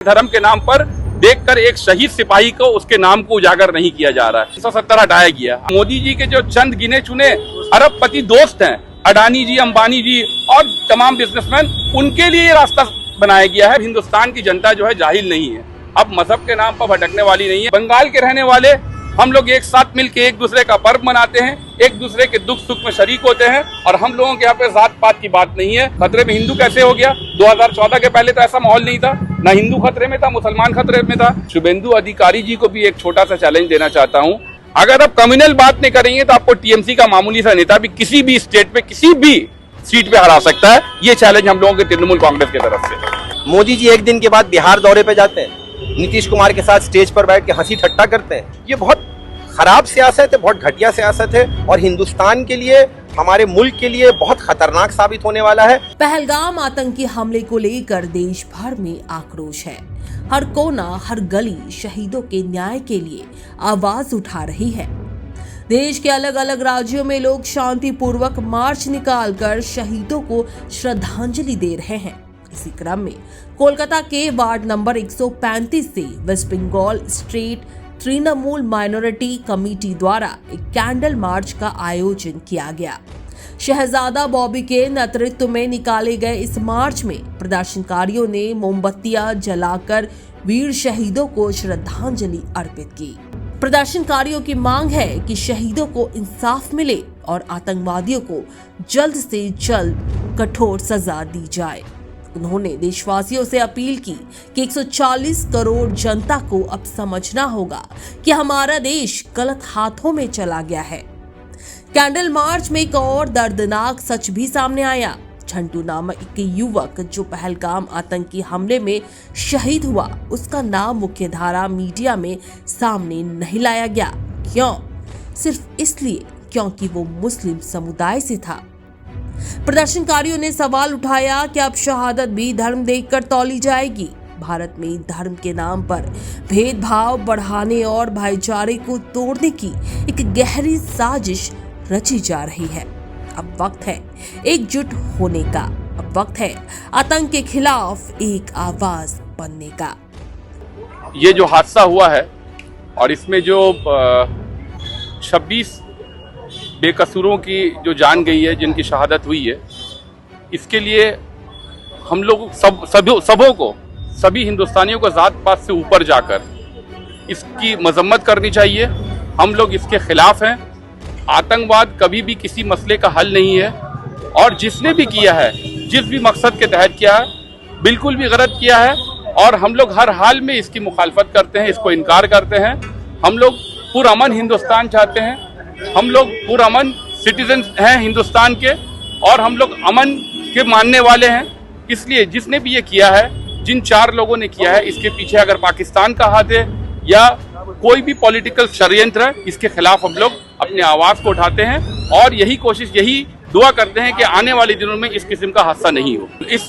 धर्म के नाम पर देखकर एक शहीद सिपाही को उसके नाम को उजागर नहीं किया जा रहा है। 170 हटाया गया। मोदी जी के जो चंद गिने चुने अरबपति दोस्त हैं, अडानी जी, अंबानी जी और तमाम बिजनेसमैन, उनके लिए ये रास्ता बनाया गया है। हिंदुस्तान की जनता जो है जाहिल नहीं है, अब मजहब के नाम पर भटकने वाली नहीं है। बंगाल के रहने वाले हम लोग एक साथ मिलकर एक दूसरे का पर्व मनाते हैं, एक दूसरे के दुख सुख में शरीक होते हैं और हम लोगों के यहाँ पे जात पात की बात नहीं है। खतरे में हिंदू कैसे हो गया? 2014 के पहले तो ऐसा माहौल नहीं था, ना हिंदू खतरे में था, मुसलमान खतरे में था। शुभेंदु अधिकारी जी को भी एक छोटा सा चैलेंज देना चाहता हूँ, अगर आप कम्युनल बात नहीं करेंगे तो आपको टीएमसी का मामूली सा नेता भी किसी भी स्टेट पे किसी भी सीट पे हरा सकता है। ये चैलेंज हम लोगों के तृणमूल कांग्रेस की तरफ से। मोदी जी एक दिन के बाद बिहार दौरे पे जाते हैं, नीतीश कुमार के साथ स्टेज पर बैठ के हंसी ठट्टा करते हैं। ये बहुत खराब सियासत है, बहुत घटिया सियासत है और हिंदुस्तान के लिए, हमारे मुल्क के लिए बहुत खतरनाक साबित होने वाला है। पहलगाम आतंकी हमले को लेकर देश भर में आक्रोश है। हर कोना, हर गली शहीदों के न्याय के लिए आवाज उठा रही है। देश के अलग अलग राज्यों में लोग शांतिपूर्वक मार्च निकालकर शहीदों को श्रद्धांजलि दे रहे हैं। इसी क्रम में कोलकाता के वार्ड नंबर 135 से West Bengal state Trinamool minority committee द्वारा एक कैंडल मार्च का आयोजन किया गया। शहजादा बॉबी के नेतृत्व में निकाले गए इस मार्च में प्रदर्शनकारियों ने मोमबत्तियां जलाकर वीर शहीदों को श्रद्धांजलि अर्पित की। प्रदर्शनकारियों की मांग है कि शहीदों को इंसाफ मिले और आतंकवादियों को जल्द से जल्द कठोर सजा दी जाए। उन्होंने देशवासियों से अपील की कि 140 करोड़ जनता को अब समझना होगा कि हमारा देश गलत हाथों में चला गया है। कैंडल मार्च में एक और दर्दनाक सच भी सामने आया। झंटू नामक एक युवक जो पहलगाम आतंकी हमले में शहीद हुआ, उसका नाम मुख्यधारा मीडिया में सामने नहीं लाया गया। क्यों? सिर्फ इसलिए क्योंकि वो मुस्लिम समुदाय से था। प्रदर्शनकारियों ने सवाल उठाया कि अब शहादत भी धर्म देखकर तौली जाएगी। भारत में धर्म के नाम पर भेदभाव बढ़ाने और भाईचारे को तोड़ने की एक गहरी साजिश रची जा रही है। अब वक्त है एकजुट होने का, अब वक्त है आतंक के खिलाफ एक आवाज बनने का। ये जो हादसा हुआ है और इसमें जो 26 बेकसूरों की जो जान गई है, जिनकी शहादत हुई है, इसके लिए हम लोग सभी हिंदुस्तानियों को जात पात से ऊपर जाकर इसकी मजम्मत करनी चाहिए। हम लोग इसके खिलाफ हैं। आतंकवाद कभी भी किसी मसले का हल नहीं है और जिसने भी किया है, जिस भी मकसद के तहत किया है, बिल्कुल भी गलत किया है और हम लोग हर हाल में इसकी मुखालफत करते हैं, इसको इनकार करते हैं। हम लोग पुरअमन हिंदुस्तान चाहते हैं, हम लोग पुरअमन सिटीजन हैं हिंदुस्तान के और हम लोग अमन के मानने वाले हैं। इसलिए जिसने भी ये किया है, जिन 4 लोगों ने किया है, इसके पीछे अगर पाकिस्तान का हाथ है या कोई भी पॉलिटिकल षड्यंत्र है, इसके खिलाफ हम लोग अपनी आवाज को उठाते हैं और यही कोशिश, यही दुआ करते हैं कि आने वाले दिनों में इस किस्म का हादसा नहीं हो। इस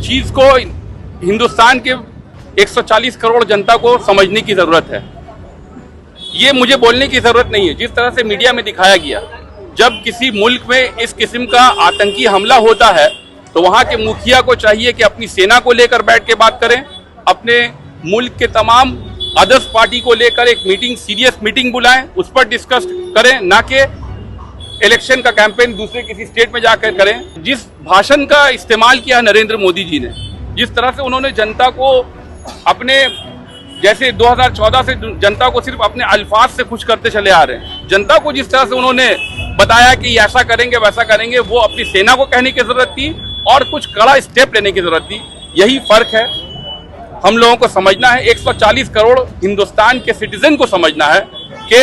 चीज को हिंदुस्तान के 140 करोड़ जनता को समझने की जरूरत है। ये मुझे बोलने की जरूरत नहीं है। जिस तरह से मीडिया में दिखाया गया, जब किसी मुल्क में इस किस्म का आतंकी हमला होता है तो वहां के मुखिया को चाहिए कि अपनी सेना को लेकर बैठ के बात करें, अपने मुल्क के तमाम अदर्स पार्टी को लेकर एक मीटिंग, सीरियस मीटिंग बुलाएं, उस पर डिस्कस करें, ना कि इलेक्शन का कैंपेन दूसरे किसी स्टेट में जाकर करें। जिस भाषण का इस्तेमाल किया नरेंद्र मोदी जी ने, जिस तरह से उन्होंने जनता को अपने, जैसे 2014 से जनता को सिर्फ अपने अल्फाज से खुश करते चले आ रहे हैं, जनता को जिस तरह से उन्होंने बताया कि ऐसा करेंगे वैसा करेंगे, वो अपनी सेना को कहने की जरूरत थी और कुछ कड़ा स्टेप लेने की जरूरत थी। यही फर्क है। हम लोगों को समझना है, 140 करोड़ हिंदुस्तान के सिटीजन को समझना है कि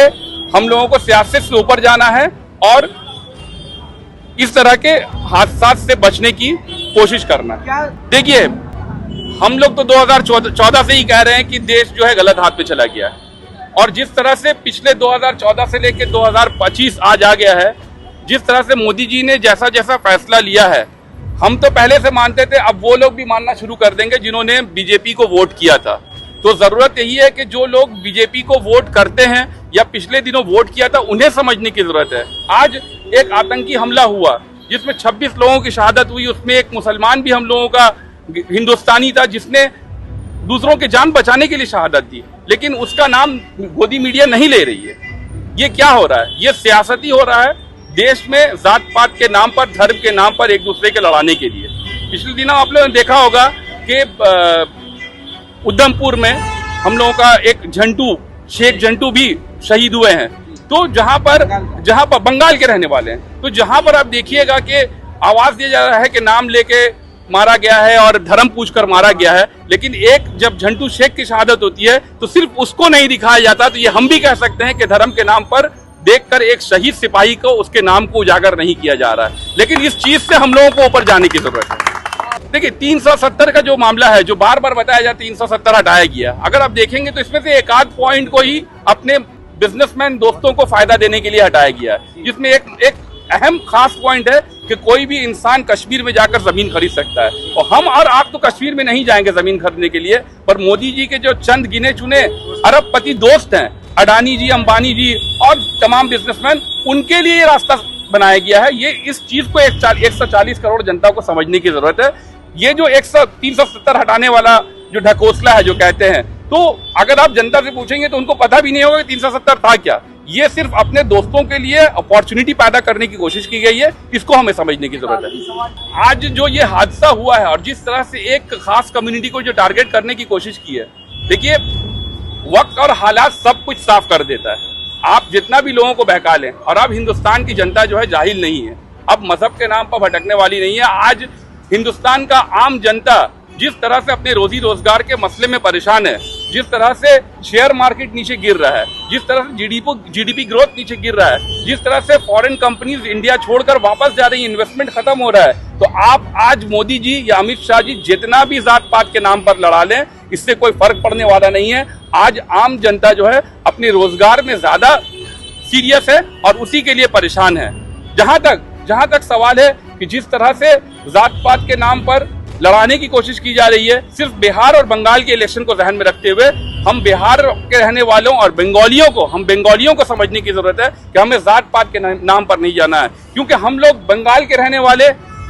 हम लोगों को सियासत से ऊपर जाना है और इस तरह के हादसा से बचने की कोशिश करना है। देखिए, हम लोग तो 2014 से ही कह रहे हैं कि देश जो है गलत हाथ पे चला गया है और जिस तरह से पिछले 2014 से लेकर 2025 आज आ गया है, जिस तरह से मोदी जी ने जैसा जैसा फैसला लिया है, हम तो पहले से मानते थे, अब वो लोग भी मानना शुरू कर देंगे जिन्होंने बीजेपी को वोट किया था। तो जरूरत यही है कि जो लोग बीजेपी को वोट करते हैं या पिछले दिनों वोट किया था, उन्हें समझने की जरूरत है। आज एक आतंकी हमला हुआ जिसमें 26 लोगों की शहादत हुई, उसमें एक मुसलमान भी हम लोगों का हिंदुस्तानी था जिसने दूसरों की जान बचाने के लिए शहादत दी, लेकिन उसका नाम गोदी मीडिया नहीं ले रही है। ये क्या हो रहा है? ये सियासती हो रहा है, देश में जात पात के नाम पर, धर्म के नाम पर एक दूसरे के लड़ाने के लिए। पिछले दिनों आप लोगों ने देखा होगा कि उधमपुर में हम लोगों का एक झंटू, शेख झंटू भी शहीद हुए हैं। तो जहां पर बंगाल के रहने वाले हैं, तो जहां पर आप देखिएगा कि आवाज दिया जा रहा है कि नाम लेके मारा गया है और धर्म पूछकर मारा गया है, लेकिन एक जब झंटू शेख की शहादत होती है तो सिर्फ उसको नहीं दिखाया जाता। तो ये हम भी कह सकते हैं कि धर्म के नाम पर देखकर एक शहीद सिपाही को, उसके नाम को उजागर नहीं किया जा रहा है। लेकिन इस चीज से हम लोगों को ऊपर जाने की जरूरत है। देखिए 370 का जो मामला है, जो बार बार बताया जाता है 370 हटाया गया, अगर आप देखेंगे तो इसमें से एक आध पॉइंट को ही अपने बिजनेसमैन दोस्तों को फायदा देने के लिए हटाया गया है, जिसमें एक अहम खास पॉइंट है कि कोई भी इंसान कश्मीर में जाकर जमीन खरीद सकता है। और हम और आप तो कश्मीर में नहीं जाएंगे जमीन खरीदने के लिए, पर मोदी जी के जो चंद गिने चुने अरबपति दोस्त हैं, अडानी जी, अंबानी जी और तमाम बिजनेसमैन, उनके लिए ये रास्ता बनाया गया है। ये इस चीज को 140 करोड़ जनता को समझने की जरूरत है। ये जो 370 हटाने वाला जो ढकोसला है, जो कहते हैं, तो अगर आप जनता से पूछेंगे तो उनको पता भी नहीं होगा कि 370 था क्या। ये सिर्फ अपने दोस्तों के लिए अपॉर्चुनिटी पैदा करने की कोशिश की गई है, इसको हमें समझने की जरूरत है। आज जो ये हादसा हुआ है और जिस तरह से एक खास कम्युनिटी को जो टारगेट करने की कोशिश की है, देखिए वक्त और हालात सब कुछ साफ कर देता है। आप जितना भी लोगों को बहका लें, और अब हिंदुस्तान की जनता जो है जाहिल नहीं है, अब मजहब के नाम पर भटकने वाली नहीं है। आज हिंदुस्तान का आम जनता जिस तरह से अपने रोजी रोजगार के मसले में परेशान है, जिस तरह से शेयर मार्केट नीचे गिर रहा है, जिस तरह से जीडीपी ग्रोथ नीचे गिर रहा है, जिस तरह से फॉरेन कंपनीज इंडिया छोड़कर वापस जा रही है, इन्वेस्टमेंट खत्म हो रहा है, तो आप आज मोदी जी या अमित शाह जी जितना भी जात पात के नाम पर लड़ा लें, इससे कोई फर्क पड़ने वाला नहीं है। आज आम जनता जो है अपने रोजगार में ज्यादा सीरियस है और उसी के लिए परेशान है। जहां तक सवाल है कि जिस तरह से जात पात के नाम पर लड़ाने की कोशिश की जा रही है, सिर्फ बिहार और बंगाल के इलेक्शन को ध्यान में रखते हुए हम बिहार के रहने वालों और बंगालियों को समझने की जरूरत है कि हमें जात पात के नाम पर नहीं जाना है। क्योंकि हम लोग बंगाल के रहने वाले,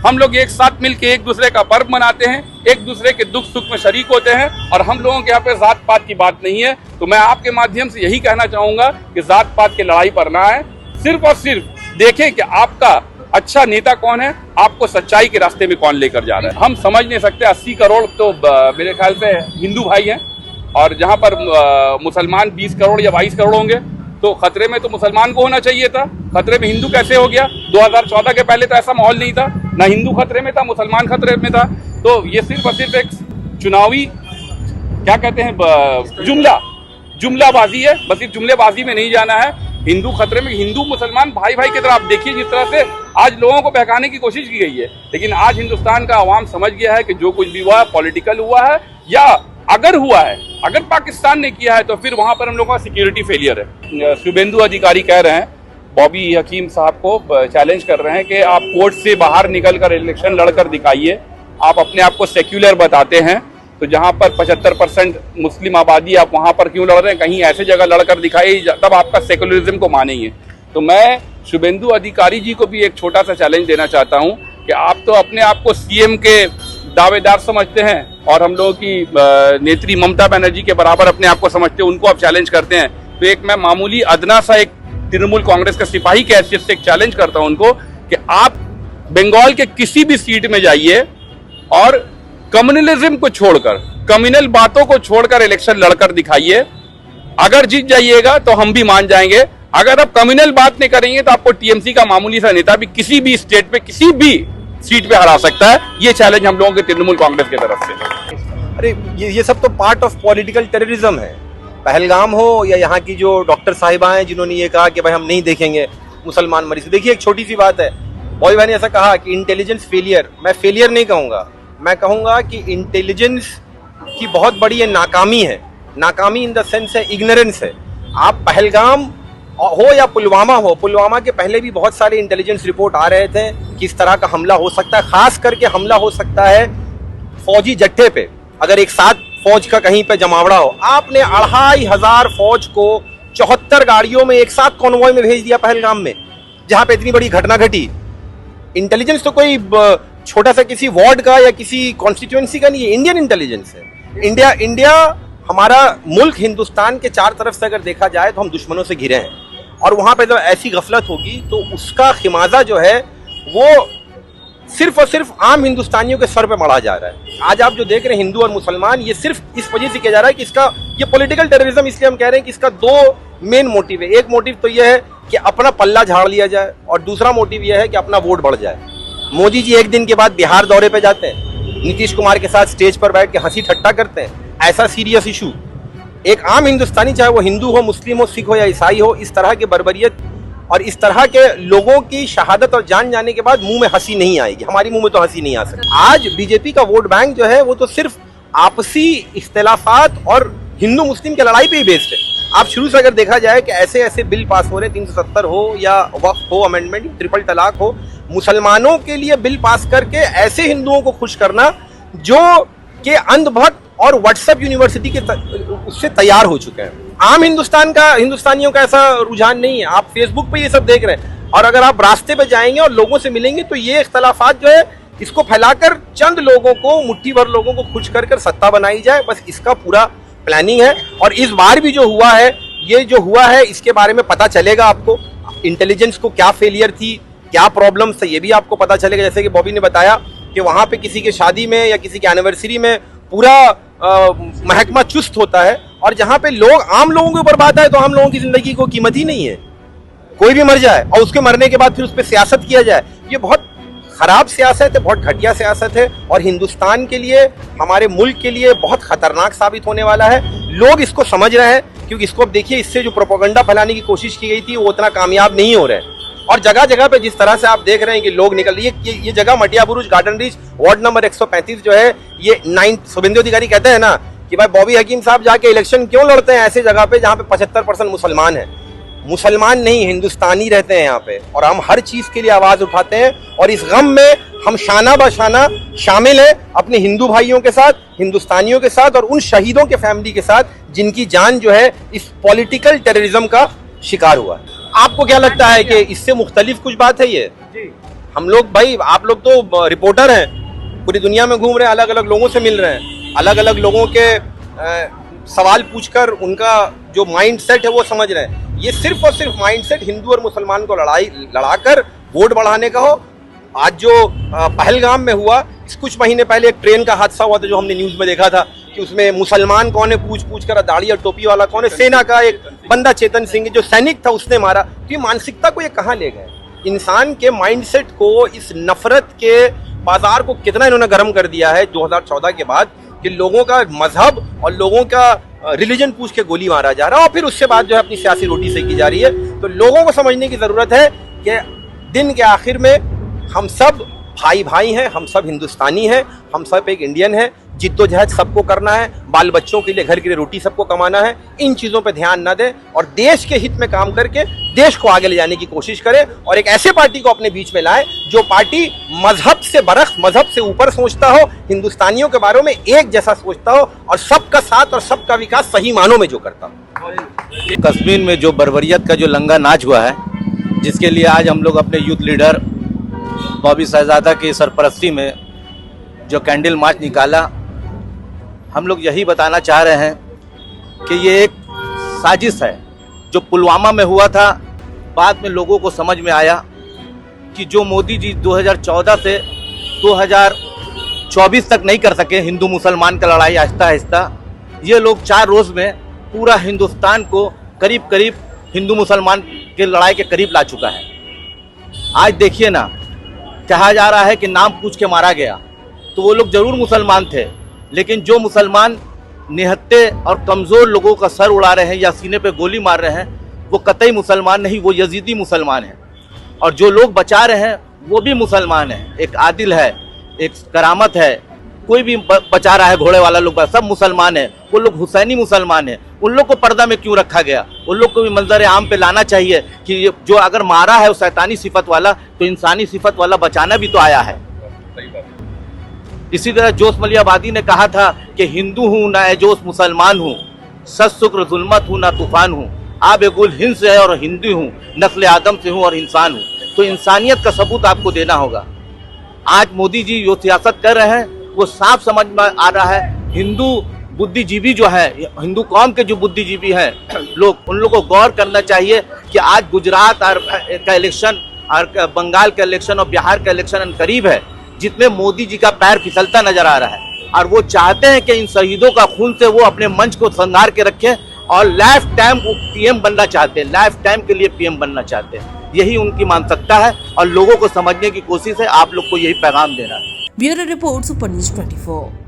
हम लोग एक साथ मिलकर एक दूसरे का पर्व मनाते हैं, एक दूसरे के दुख सुख में शरीक होते हैं, और हम लोगों के यहाँ पे जात पात की बात नहीं है। तो मैं आपके माध्यम से यही कहना चाहूंगा कि जात पात की लड़ाई पर ना आए, सिर्फ और सिर्फ देखें कि आपका अच्छा नेता कौन है, आपको सच्चाई के रास्ते में कौन लेकर जा रहा है। हम समझ नहीं सकते 80 करोड़ तो मेरे ख्याल से हिंदू भाई हैं, और जहां पर मुसलमान 20 करोड़ या 22 करोड़ होंगे, तो खतरे में तो मुसलमान को होना चाहिए था। खतरे में हिंदू कैसे हो गया? 2014 के पहले तो ऐसा माहौल नहीं था, ना हिंदू खतरे में था, मुसलमान खतरे में था। तो ये सिर्फ और सिर्फ एक चुनावी क्या कहते हैं जुमलाबाजी है। बस इस जुमलेबाजी में नहीं जाना है। हिंदू खतरे में, हिंदू मुसलमान भाई भाई की तरह आप देखिए जिस तरह से आज लोगों को बहकाने की कोशिश की गई है। लेकिन आज हिंदुस्तान का आवाम समझ गया है कि जो कुछ भी हुआ है पॉलिटिकल हुआ है, या अगर हुआ है, अगर पाकिस्तान ने किया है, तो फिर वहां पर हम लोगों का सिक्योरिटी फेलियर है। शुभेंदु अधिकारी कह रहे हैं, बॉबी हकीम साहब को चैलेंज कर रहे हैं कि आप कोर्ट से बाहर निकलकर इलेक्शन लड़कर दिखाइए। आप अपने आप को सेक्युलर बताते हैं, तो जहां पर 75% मुस्लिम आबादी, आप वहां पर क्यों लड़ रहे हैं? कहीं ऐसे जगह लड़कर दिखाइए, तब आपका सेकुलरिज्म को मानेंगे। तो मैं शुभेंदु अधिकारी जी को भी एक छोटा सा चैलेंज देना चाहता हूं कि आप तो अपने आप को सीएम के दावेदार समझते हैं और हम लोगों की नेत्री ममता बनर्जी के बराबर अपने आप को समझते हैं, उनको आप चैलेंज करते हैं। तो एक मैं मामूली अदना सा एक तृणमूल कांग्रेस का सिपाही के हैसियत से एक चैलेंज करता हूं उनको कि आप बंगाल के किसी भी सीट में जाइए और कम्युनलिज्म को छोड़कर, कम्युनल बातों को छोड़कर इलेक्शन लड़कर दिखाइए। अगर जीत जाइएगा तो हम भी मान जाएंगे। अगर आप कम्युनल बात नहीं करेंगे तो आपको टीएमसी का मामूली सा नेता भी किसी भी स्टेट पे, किसी भी सीट पे हरा सकता है। ये चैलेंज हम लोगों के तृणमूल कांग्रेस की तरफ से। अरे ये सब तो पार्ट ऑफ पॉलिटिकल टेररिज्म है। पहलगाम हो या यहाँ की जो डॉक्टर साहिबा हैं जिन्होंने ये कहा कि भाई हम नहीं देखेंगे मुसलमान मरीज। देखिए एक छोटी सी बात है, बॉबी भाई ने ऐसा कहा कि इंटेलिजेंस फेलियर, मैं फेलियर नहीं कहूँगा, मैं कहूँगा कि इंटेलिजेंस की बहुत बड़ी ये नाकामी है। नाकामी इन द सेंस है इग्नोरेंस है। आप पहलगाम हो या पुलवामा हो, पुलवामा के पहले भी बहुत सारे इंटेलिजेंस रिपोर्ट आ रहे थे कि इस तरह का हमला हो सकता है। खास करके हमला हो सकता है फौजी जत्थे पे, अगर एक साथ फौज का कहीं पे जमावड़ा हो। आपने 2500 फौज को 74 गाड़ियों में एक साथ कॉन्वॉय में भेज दिया पहलगाम में, जहां पे इतनी बड़ी घटना घटी। इंटेलिजेंस तो कोई छोटा सा किसी वार्ड का या किसी कॉन्स्टिट्यूएंसी का नहीं है, इंडियन इंटेलिजेंस है। इंडिया हमारा मुल्क हिंदुस्तान के चार तरफ से अगर देखा जाए तो हम दुश्मनों से घिरे हैं और वहां पे जब ऐसी गफलत होगी तो उसका खिमाजा जो है वो सिर्फ और सिर्फ आम हिंदुस्तानियों के सर पे मढ़ा जा रहा है। आज आप जो देख रहे हैं हिंदू और मुसलमान, ये सिर्फ इस वजह से किया जा रहा है कि इसका ये पॉलिटिकल टेररिज्म, इसलिए हम कह रहे हैं कि इसका दो मेन मोटिव है। एक मोटिव तो यह है कि अपना पल्ला झाड़ लिया जाए और दूसरा मोटिव यह है कि अपना वोट बढ़ जाए। मोदी जी एक दिन के बाद बिहार दौरे पे जाते हैं, नीतीश कुमार के साथ स्टेज पर बैठ के हंसी ठट्टा करते हैं। ऐसा सीरियस इशू एक आम हिंदुस्तानी, चाहे वो हिंदू हो, मुस्लिम हो, सिख हो या ईसाई हो, इस तरह के बर्बरियत और इस तरह के लोगों की शहादत और जान जाने के बाद मुंह में हंसी नहीं आएगी। हमारी मुंह में तो हंसी नहीं आ सकती। आज बीजेपी का वोट बैंक जो है वो तो सिर्फ आपसी इख्तिलाफात और हिंदू मुस्लिम की लड़ाई पे ही बेस्ड है। आप शुरू से अगर देखा जाए कि ऐसे ऐसे बिल पास हो रहे, 370 हो या वक्फ हो, अमेंडमेंट, ट्रिपल तलाक हो, मुसलमानों के लिए बिल पास करके ऐसे हिंदुओं को खुश करना जो कि अंधभक्त और व्हाट्सएप यूनिवर्सिटी के उससे तैयार हो चुके हैं। आम हिंदुस्तानियों का ऐसा रुझान नहीं है। आप फेसबुक पे ये सब देख रहे हैं और अगर आप रास्ते पे जाएंगे और लोगों से मिलेंगे तो ये इख्तलाफात जो है इसको फैलाकर चंद लोगों को, मुट्ठी भर लोगों को खुश कर सत्ता बनाई जाए, बस इसका पूरा प्लानिंग है। और इस बार भी जो हुआ है, ये जो हुआ है इसके बारे में पता चलेगा आपको। इंटेलिजेंस को क्या फेलियर थी, क्या प्रॉब्लम था, ये भी आपको पता चलेगा। जैसे कि बॉबी ने बताया कि वहां पे किसी के शादी में या किसी के एनिवर्सरी में पूरा महकमा चुस्त होता है और जहां पे लोग आम लोगों के ऊपर बात आए तो आम लोगों की जिंदगी को कीमत ही नहीं है। कोई भी मर जाए और उसके मरने के बाद फिर उस पर सियासत किया जाए, ये बहुत खराब सियासत है, बहुत घटिया सियासत है और हिंदुस्तान के लिए, हमारे मुल्क के लिए बहुत खतरनाक साबित होने वाला है। लोग इसको समझ रहे हैं क्योंकि इसको अब देखिए, इससे जो प्रोपेगेंडा फैलाने की कोशिश की गई थी वो उतना कामयाब नहीं हो रहा है। और जगह जगह पे जिस तरह से आप देख रहे हैं कि लोग निकल रही है, ये जगह मटिया बुरुज, गार्डन रीच, वार्ड नंबर 135 जो है, ये 9 शुभेंदु अधिकारी कहते हैं ना कि भाई बॉबी हकीम साहब जाके इलेक्शन क्यों लड़ते हैं ऐसे जगह पे जहाँ पे 75% मुसलमान है। मुसलमान नहीं, हिंदुस्तानी रहते हैं यहाँ पे और हम हर चीज के लिए आवाज उठाते हैं और इस गम में हम शाना बशाना शामिल हैं अपने हिंदू भाइयों के साथ, हिंदुस्तानियों के साथ और उन शहीदों के फैमिली के साथ जिनकी जान जो है इस पॉलिटिकल टेररिज्म का शिकार हुआ है। आपको क्या लगता है कि इससे मुख्तलिफ कुछ बात है ये? हम लोग, भाई आप लोग तो रिपोर्टर हैं, पूरी दुनिया में घूम रहे हैं, अलग अलग लोगों से मिल रहे हैं, अलग अलग लोगों के सवाल पूछकर उनका जो माइंड सेट है वो समझ रहे हैं। ये सिर्फ और सिर्फ माइंड सेट हिंदू और मुसलमान को लड़ाकर वोट बढ़ाने का हो। आज जो पहलगाम में हुआ, इस कुछ महीने पहले एक ट्रेन का हादसा हुआ था जो हमने न्यूज में देखा था कि उसमें मुसलमान कौन है पूछ कर, दाढ़ी और टोपी वाला कौन है, सेना का एक बंदा चेतन सिंह जो सैनिक था उसने मारा। तो ये मानसिकता को ये कहाँ ले गए? इंसान के माइंडसेट को, इस नफरत के बाजार को कितना इन्होंने गर्म कर दिया है 2014 के बाद कि लोगों का मजहब और लोगों का रिलीजन पूछ के गोली मारा जा रहा है और फिर उससे बाद जो है अपनी सियासी रोटी सेकी जा रही है। तो लोगों को समझने की जरूरत है कि दिन के आखिर में हम सब भाई भाई हैं, हम सब हिंदुस्तानी हैं, हम सब एक इंडियन हैं। जिद्दोजहद सबको करना है, बाल बच्चों के लिए, घर के लिए रोटी सबको कमाना है। इन चीज़ों पे ध्यान ना दें और देश के हित में काम करके देश को आगे ले जाने की कोशिश करें और एक ऐसे पार्टी को अपने बीच में लाएं जो पार्टी मजहब से बरख, मजहब से ऊपर सोचता हो, हिंदुस्तानियों के बारे में एक जैसा सोचता हो और सबका साथ और सबका विकास सही मानों में जो करता हो। कश्मीर में जो बर्बरियत का जो लंगा नाच हुआ है, जिसके लिए आज हम लोग अपने यूथ लीडर बॉबी शहजादा की सरपरस्ती में जो कैंडल मार्च निकाला, हम लोग यही बताना चाह रहे हैं कि ये एक साजिश है। जो पुलवामा में हुआ था, बाद में लोगों को समझ में आया कि जो मोदी जी 2014 से 2024 तक नहीं कर सके हिंदू मुसलमान का लड़ाई, आहिस्ता आहिस्ता ये लोग 4 रोज़ में पूरा हिंदुस्तान को करीब करीब हिंदू मुसलमान के लड़ाई के करीब ला चुका है। आज देखिए ना, कहा जा रहा है कि नाम पूछ के मारा गया, तो वो लोग जरूर मुसलमान थे, लेकिन जो मुसलमान निहत्ते और कमज़ोर लोगों का सर उड़ा रहे हैं या सीने पे गोली मार रहे हैं, वो कतई मुसलमान नहीं, वो यजीदी मुसलमान हैं। और जो लोग बचा रहे हैं वो भी मुसलमान हैं। एक आदिल है, एक करामत है, कोई भी बचा रहा है, घोड़े वाला लोग, सब मुसलमान है। वो लोग हुसैनी मुसलमान है। उन लोग को पर्दा में क्यों रखा गया? उन लोग को भी मंजर आम पे लाना चाहिए कि जो अगर मारा है वो शैतानी सिफत वाला, तो इंसानी सिफत वाला बचाना भी तो आया है। इसी तरह जोश मलियाबादी ने कहा था कि हिंदू हूँ ना जोश मुसलमान हूँ, सच शुक्र जुल्मत हूँ ना तूफान हूँ, आब गुल हिंद से है और हिंदू हूँ, नस्ल आदम से हूँ और इंसान हूँ। तो इंसानियत का सबूत आपको देना होगा। आज मोदी जी जो सियासत कर रहे हैं वो साफ समझ में आ रहा है। हिंदू बुद्धिजीवी जो है, हिंदू कौम के जो बुद्धिजीवी हैं लोग, उन लोगों को गौर करना चाहिए कि आज गुजरात का इलेक्शन और बंगाल का इलेक्शन और बिहार का इलेक्शन करीब है, जितने मोदी जी का पैर फिसलता नजर आ रहा है, और वो चाहते हैं कि इन शहीदों का खून से वो अपने मंच को संगार के रखें और लाइफ टाइम पीएम बनना चाहते हैं, लाइफ टाइम के लिए पीएम बनना चाहते हैं। यही उनकी मानसिकता है और लोगों को समझने की कोशिश है। आप लोग को यही पैगाम देना है। Bureau report, super news 24।